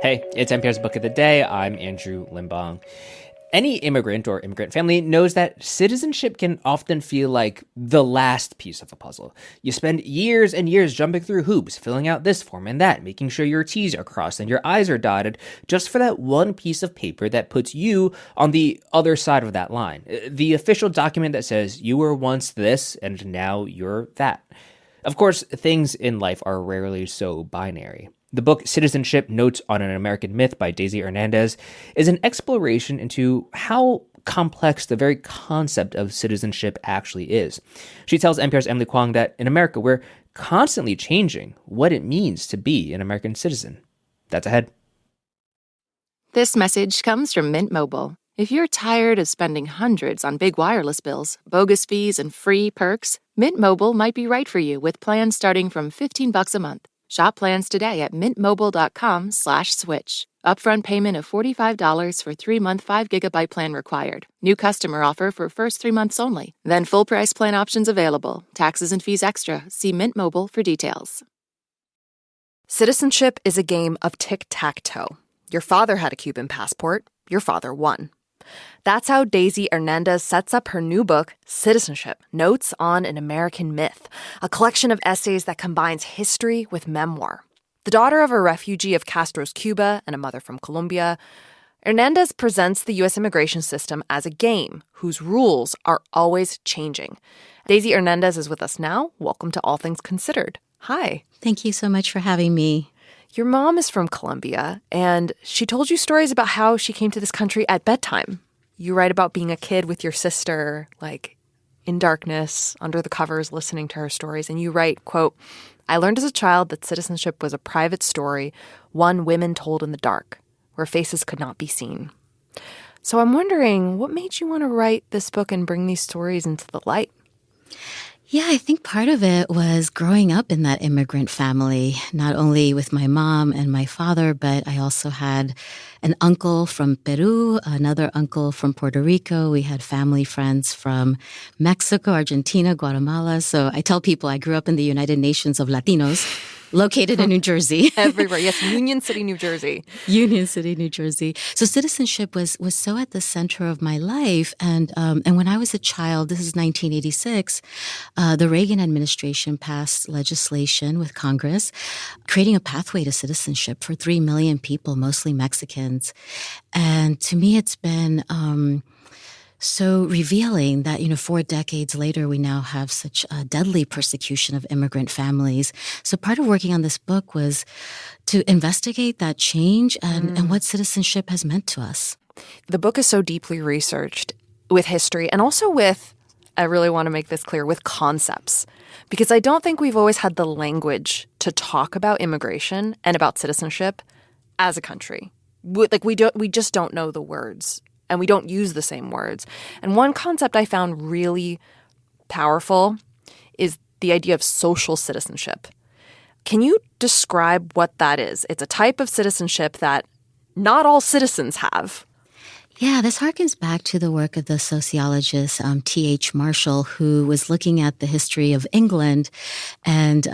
Hey, it's NPR's Book of the Day. I'm Andrew Limbong. Any immigrant or immigrant family knows that citizenship can often feel like the last piece of a puzzle. You spend years and years jumping through hoops, filling out this form and that, making sure your T's are crossed and your I's are dotted, just for that one piece of paper that puts you on the other side of that line. The official document that says you were once this and now you're that. Of course, things in life are rarely so binary. The book Citizenship, Notes on an American Myth by Daisy Hernández is an exploration into how complex the very concept of citizenship actually is. She tells NPR's Emily Kwong that in America, we're constantly changing what it means to be an American citizen. That's ahead. This message comes from Mint Mobile. If you're tired of spending hundreds on big wireless bills, bogus fees, and free perks, Mint Mobile might be right for you with plans starting from $15 a month. Shop plans today at mintmobile.com/switch. Upfront payment of $45 for 3-month 5GB plan required. New customer offer for first 3 months only. Then full price plan options available. Taxes and fees extra. See Mint Mobile for details. Citizenship is a game of tic-tac-toe. Your father had a Cuban passport. Your father won. That's how Daisy Hernández sets up her new book, Citizenship, Notes on an American Myth, a collection of essays that combines history with memoir. The daughter of a refugee of Castro's Cuba and a mother from Colombia, Hernández presents the U.S. immigration system as a game whose rules are always changing. Daisy Hernández is with us now. Welcome to All Things Considered. Hi. Thank you so much for having me. Your mom is from Colombia, and she told you stories about how she came to this country at bedtime. You write about being a kid with your sister, like in darkness, under the covers, listening to her stories. And you write, quote, "I learned as a child that citizenship was a private story, one women told in the dark, where faces could not be seen." So I'm wondering, what made you want to write this book and bring these stories into the light? Yeah, I think part of it was growing up in that immigrant family, not only with my mom and my father, but I also had an uncle from Peru, another uncle from Puerto Rico. We had family friends from Mexico, Argentina, Guatemala. So I tell people I grew up in the United Nations of Latinos, located in New Jersey. Everywhere. Yes, Union City, New Jersey. Union City, New Jersey. So citizenship was so at the center of my life. And when I was a child, this is 1986, the Reagan administration passed legislation with Congress creating a pathway to citizenship for 3 million people, mostly Mexicans. And to me, it's been so revealing that, 4 decades later, we now have such a deadly persecution of immigrant families. So part of working on this book was to investigate that change and what citizenship has meant to us. The book is so deeply researched with history and also with, I really want to make this clear, with concepts. Because I don't think we've always had the language to talk about immigration and about citizenship as a country. We just don't know the words. And we don't use the same words. And one concept I found really powerful is the idea of social citizenship. Can you describe what that is? It's a type of citizenship that not all citizens have. Yeah, this harkens back to the work of the sociologist T.H. Marshall, who was looking at the history of England and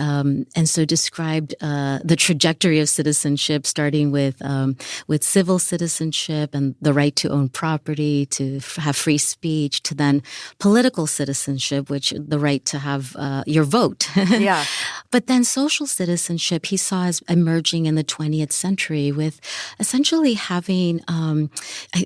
so described the trajectory of citizenship, starting with civil citizenship and the right to own property, to have free speech, to then political citizenship, which the right to have your vote. Yeah. But then social citizenship he saw as emerging in the 20th century with essentially having, I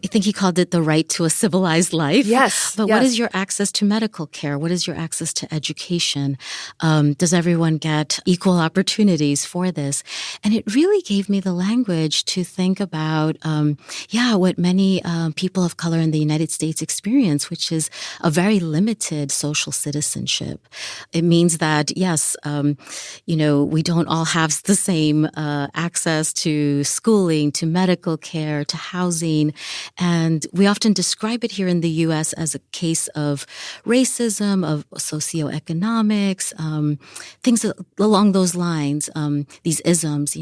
think he called it the right to a civilized life. Yes. But what is your access to medical care? What is your access to education? Does everyone get equal opportunities for this? And it really gave me the language to think about, what many people of color in the United States experience, which is a very limited social citizenship. It means that, yes, we don't all have the same access to schooling, to medical care, to housing. And we often describe it here in the U.S. as a case of racism, of socioeconomics, things along those lines, these isms,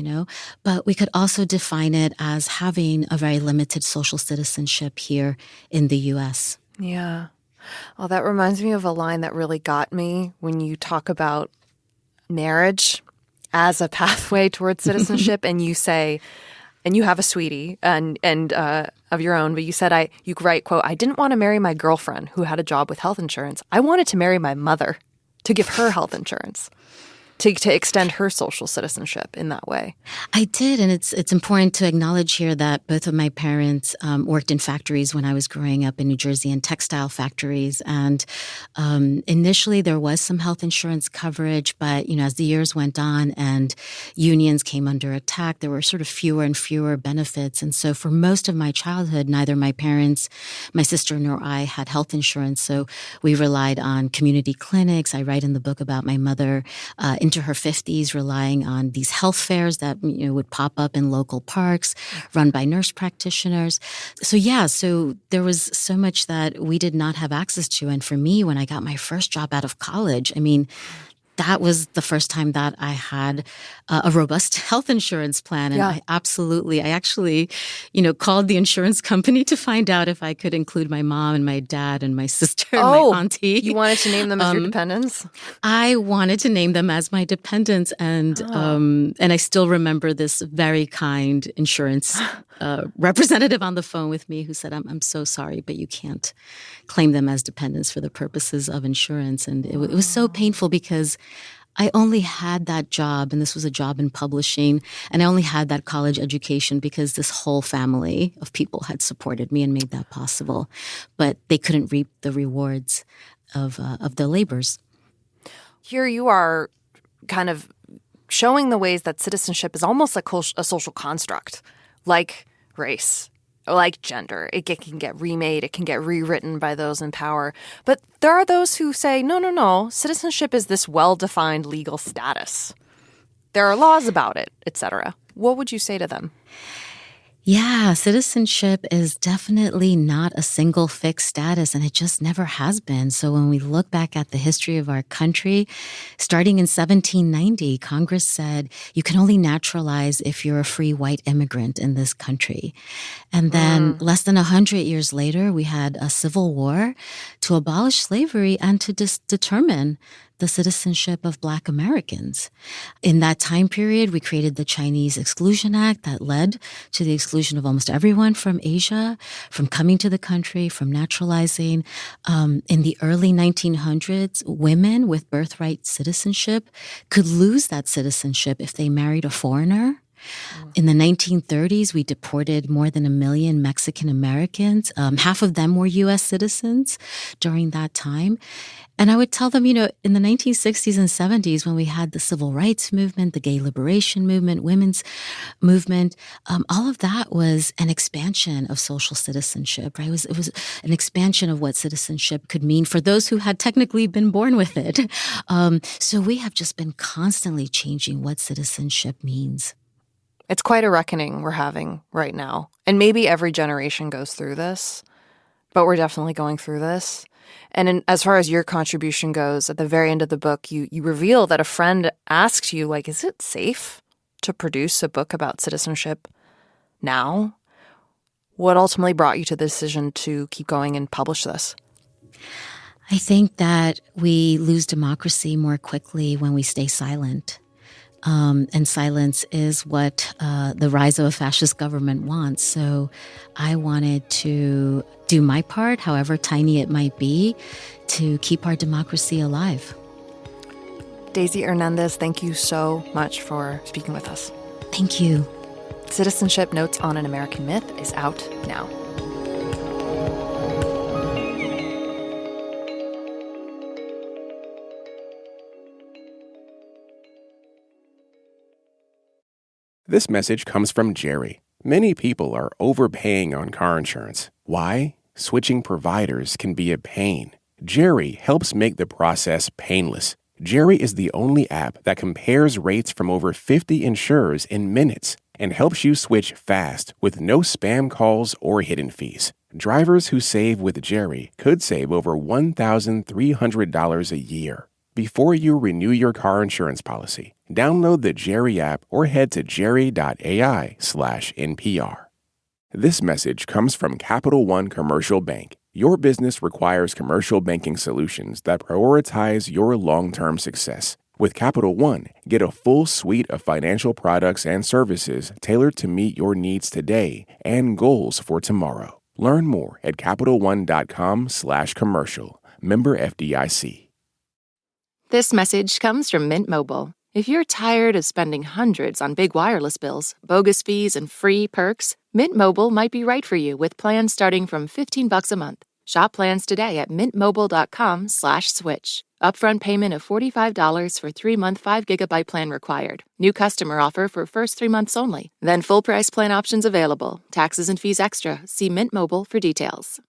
But we could also define it as having a very limited social citizenship here in the U.S. Yeah. Well, that reminds me of a line that really got me when you talk about marriage as a pathway towards citizenship. And you say, and you have a sweetie and of your own, but you said you write, quote, "I didn't want to marry my girlfriend who had a job with health insurance. I wanted to marry my mother to give her health insurance, to extend her social citizenship in that way." I did, and it's important to acknowledge here that both of my parents worked in factories when I was growing up in New Jersey, in textile factories. And initially, there was some health insurance coverage, but as the years went on and unions came under attack, there were sort of fewer and fewer benefits. And so, for most of my childhood, neither my parents, my sister, nor I had health insurance. So we relied on community clinics. I write in the book about my mother into her 50s, relying on these health fairs that would pop up in local parks, run by nurse practitioners. So there was so much that we did not have access to. And for me, when I got my first job out of college, that was the first time that I had a robust health insurance plan. And I actually, called the insurance company to find out if I could include my mom and my dad and my sister and my auntie. You wanted to name them as your dependents? I wanted to name them as my dependents. And I still remember this very kind insurance representative on the phone with me who said, I'm so sorry, but you can't claim them as dependents for the purposes of insurance. And it was so painful because I only had that job, and this was a job in publishing, and I only had that college education because this whole family of people had supported me and made that possible. But they couldn't reap the rewards of their labors. Here you are kind of showing the ways that citizenship is almost like a social construct, like race, like gender. It can get remade. It can get rewritten by those in power. But there are those who say, no, citizenship is this well-defined legal status. There are laws about it, etc. What would you say to them? Yeah, citizenship is definitely not a single fixed status, and it just never has been. So when we look back at the history of our country, starting in 1790, Congress said you can only naturalize if you're a free white immigrant in this country. And then less than 100 years later, we had a civil war to abolish slavery and to determine the citizenship of Black Americans. In that time period, we created the Chinese Exclusion Act that led to the exclusion of almost everyone from Asia, from coming to the country, from naturalizing. In the early 1900s, women with birthright citizenship could lose that citizenship if they married a foreigner. In the 1930s, we deported more than 1 million Mexican Americans. Half of them were U.S. citizens during that time. And I would tell them, in the 1960s and 70s, when we had the civil rights movement, the gay liberation movement, women's movement, all of that was an expansion of social citizenship, right? It was an expansion of what citizenship could mean for those who had technically been born with it. So we have just been constantly changing what citizenship means. It's quite a reckoning we're having right now. And maybe every generation goes through this, but we're definitely going through this. And as far as your contribution goes, at the very end of the book, you reveal that a friend asked you, is it safe to produce a book about citizenship now? What ultimately brought you to the decision to keep going and publish this? I think that we lose democracy more quickly when we stay silent. And silence is what the rise of a fascist government wants. So I wanted to do my part, however tiny it might be, to keep our democracy alive. Daisy Hernández, thank you so much for speaking with us. Thank you. Citizenship Notes on an American Myth is out now. This message comes from Jerry. Many people are overpaying on car insurance. Why? Switching providers can be a pain. Jerry helps make the process painless. Jerry is the only app that compares rates from over 50 insurers in minutes and helps you switch fast with no spam calls or hidden fees. Drivers who save with Jerry could save over $1,300 a year. Before you renew your car insurance policy, download the Jerry app or head to jerry.ai/NPR. This message comes from Capital One Commercial Bank. Your business requires commercial banking solutions that prioritize your long-term success. With Capital One, get a full suite of financial products and services tailored to meet your needs today and goals for tomorrow. Learn more at CapitalOne.com/commercial. Member FDIC. This message comes from Mint Mobile. If you're tired of spending hundreds on big wireless bills, bogus fees, and free perks, Mint Mobile might be right for you with plans starting from $15 a month. Shop plans today at mintmobile.com/switch. Upfront payment of $45 for 3-month 5 GB plan required. New customer offer for first 3 months only. Then full price plan options available. Taxes and fees extra. See Mint Mobile for details.